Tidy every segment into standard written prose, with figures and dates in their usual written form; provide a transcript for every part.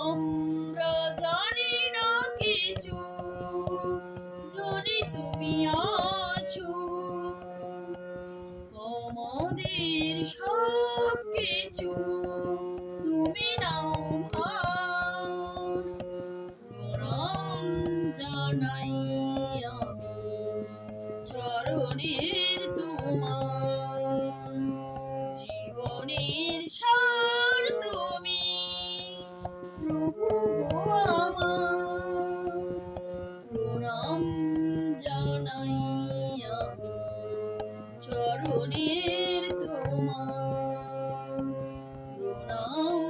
আমরা জানি না কিছু, জানি তুমি আছো। আমাদের সব কিছু তুমি নাও ভার। প্রণাম জানাই আমি চরণের তোমার। জীবনের সার তুমি প্রভু গো আমার। প্রণাম জানাই আমি চরণের তোমার। প্রণাম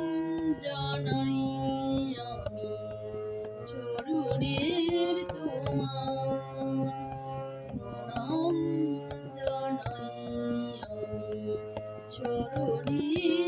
জানাই আমি চরণের তোমার। প্রণাম জানাই আমি চরণের